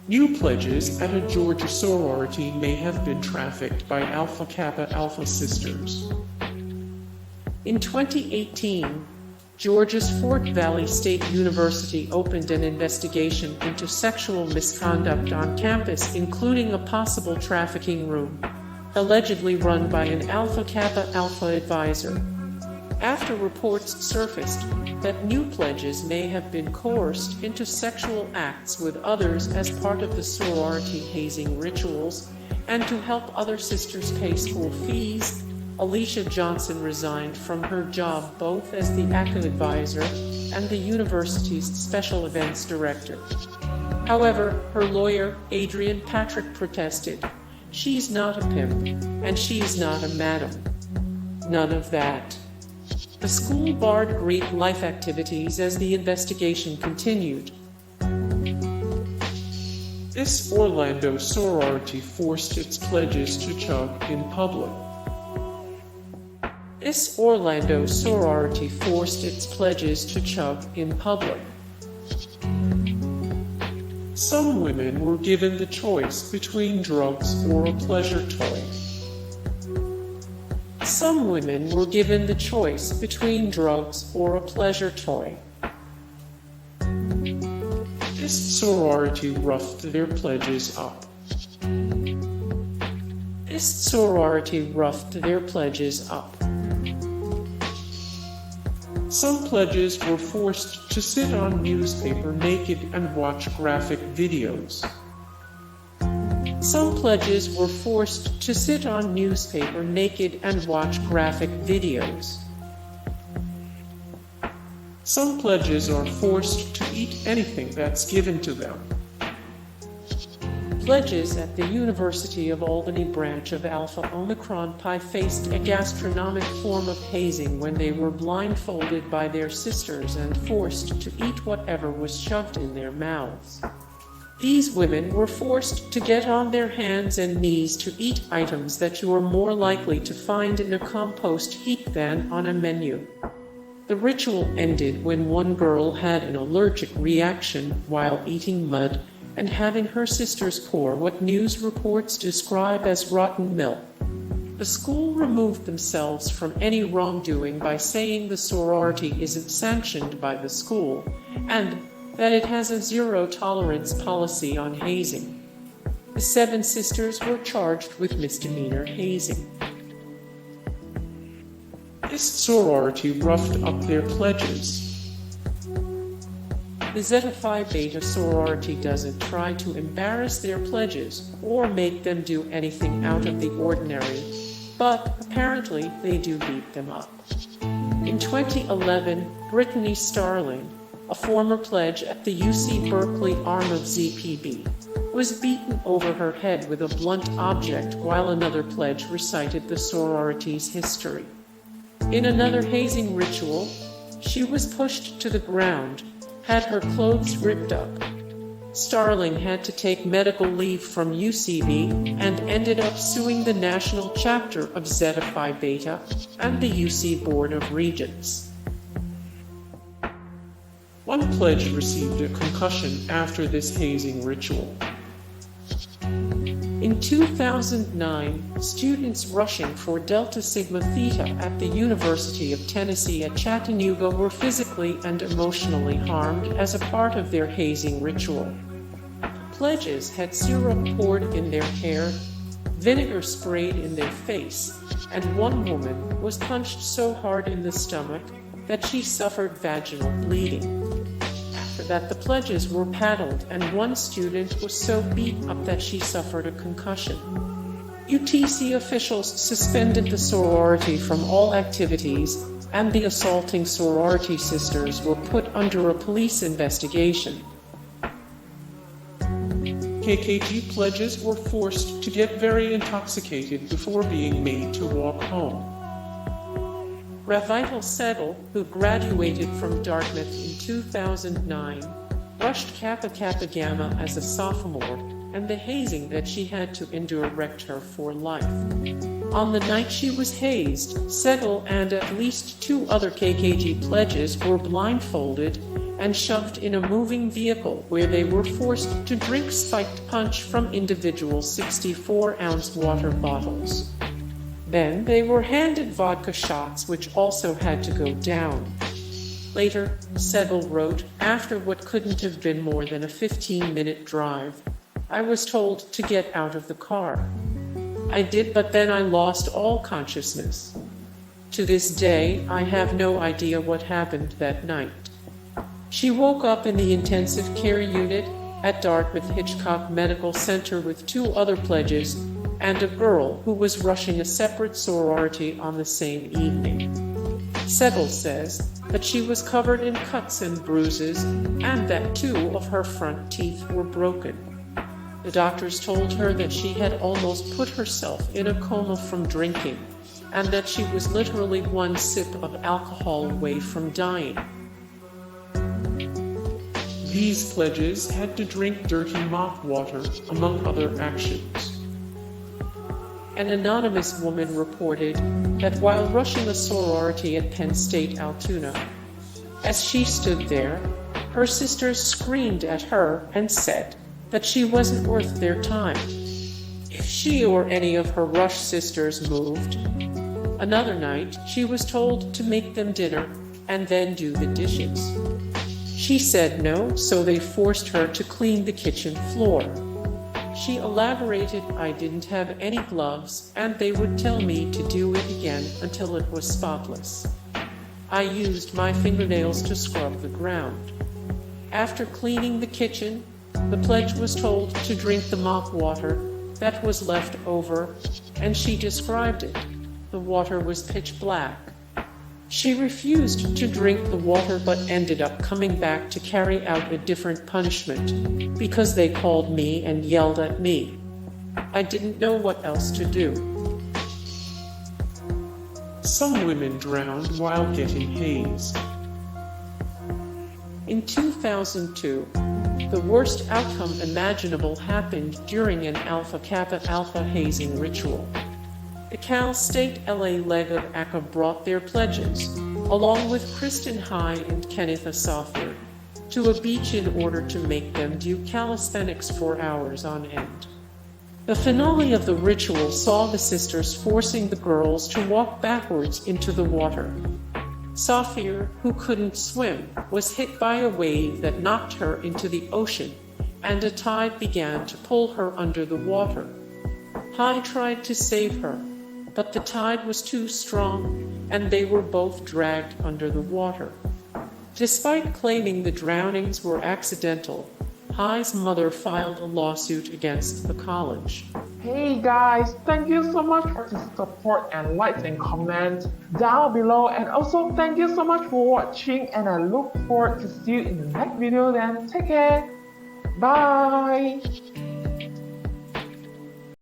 New pledges at a Georgia sorority may have been trafficked by Alpha Kappa Alpha sisters. In 2018, Georgia's Fort Valley State University opened an investigation into sexual misconduct on campus, including a possible trafficking room, allegedly run by an Alpha Kappa Alpha advisor. After reports surfaced that new pledges may have been coerced into sexual acts with others as part of the sorority hazing rituals, and to help other sisters pay school fees, Alicia Johnson resigned from her job both as the ACA advisor and the university's special events director. However, her lawyer, Adrian Patrick, protested. "She's not a pimp, and she's not a madam. None of that." The school barred Greek life activities as the investigation continued. This Orlando sorority forced its pledges to chug in public. This Orlando sorority forced its pledges to chug in public. Some women were given the choice between drugs or a pleasure toy. Some women were given the choice between drugs or a pleasure toy. This sorority roughed their pledges up. This sorority roughed their pledges up. Some pledges were forced to sit on newspaper naked and watch graphic videos. Some pledges were forced to sit on newspaper naked and watch graphic videos. Some pledges are forced to eat anything that's given to them. Pledges at the University of Albany branch of Alpha Omicron Pi faced a gastronomic form of hazing when they were blindfolded by their sisters and forced to eat whatever was shoved in their mouths. These women were forced to get on their hands and knees to eat items that you are more likely to find in a compost heap than on a menu. The ritual ended when one girl had an allergic reaction while eating mud and having her sisters pour what news reports describe as rotten milk. The school removed themselves from any wrongdoing by saying the sorority isn't sanctioned by the school, and that it has a zero-tolerance policy on hazing. The 7 sisters were charged with misdemeanor hazing. This sorority roughed up their pledges. The Zeta Phi Beta sorority doesn't try to embarrass their pledges or make them do anything out of the ordinary, but apparently they do beat them up. In 2011, Brittany Starling, a former pledge at the UC Berkeley arm of ZPB, was beaten over her head with a blunt object while another pledge recited the sorority's history. In another hazing ritual, she was pushed to the ground, had her clothes ripped up. Starling had to take medical leave from UCB and ended up suing the national chapter of Zeta Phi Beta and the UC Board of Regents. One pledge received a concussion after this hazing ritual. In 2009, students rushing for Delta Sigma Theta at the University of Tennessee at Chattanooga were physically and emotionally harmed as a part of their hazing ritual. Pledges had syrup poured in their hair, vinegar sprayed in their face, and one woman was punched so hard in the stomach that she suffered vaginal bleeding. After that, the pledges were paddled, and one student was so beaten up that she suffered a concussion. UTC officials suspended the sorority from all activities, and the assaulting sorority sisters were put under a police investigation. KKG pledges were forced to get very intoxicated before being made to walk home. Ravital Settle, who graduated from Dartmouth in 2009, rushed Kappa Kappa Gamma as a sophomore, and the hazing that she had to endure wrecked her for life. On the night she was hazed, Settle and at least 2 other KKG pledges were blindfolded and shoved in a moving vehicle where they were forced to drink spiked punch from individual 64-ounce water bottles. Then they were handed vodka shots, which also had to go down. Later, Settle wrote, after what couldn't have been more than a 15-minute drive, I was told to get out of the car. I did, but then I lost all consciousness. To this day, I have no idea what happened that night. She woke up in the intensive care unit at Dartmouth Hitchcock Medical Center with 2 other pledges and a girl who was rushing a separate sorority on the same evening. Settle says that she was covered in cuts and bruises and that 2 of her front teeth were broken. The doctors told her that she had almost put herself in a coma from drinking and that she was literally 1 sip of alcohol away from dying. These pledges had to drink dirty mop water, among other actions. An anonymous woman reported that while rushing a sorority at Penn State Altoona, as she stood there, her sisters screamed at her and said that she wasn't worth their time. If she or any of her rush sisters moved. Another night, she was told to make them dinner and then do the dishes. She said no, so they forced her to clean the kitchen floor. She elaborated, I didn't have any gloves, and they would tell me to do it again until it was spotless. I used my fingernails to scrub the ground. After cleaning the kitchen, the pledge was told to drink the mop water that was left over, and she described it. The water was pitch black. She refused to drink the water but ended up coming back to carry out a different punishment because they called me and yelled at me. I didn't know what else to do. Some women drowned while getting hazed. In 2002, the worst outcome imaginable happened during an Alpha Kappa Alpha hazing ritual. The Cal State LA leg of ACA brought their pledges, along with Kristen High and Kenneth Asafir, to a beach in order to make them do calisthenics for hours on end. The finale of the ritual saw the sisters forcing the girls to walk backwards into the water. Safir, who couldn't swim, was hit by a wave that knocked her into the ocean, and a tide began to pull her under the water. High tried to save her, but the tide was too strong, and they were both dragged under the water. Despite claiming the drownings were accidental, High's mother filed a lawsuit against the college. Hey guys, thank you so much for the support and likes and comments down below, and also thank you so much for watching, and I look forward to see you in the next video. Then take care, bye.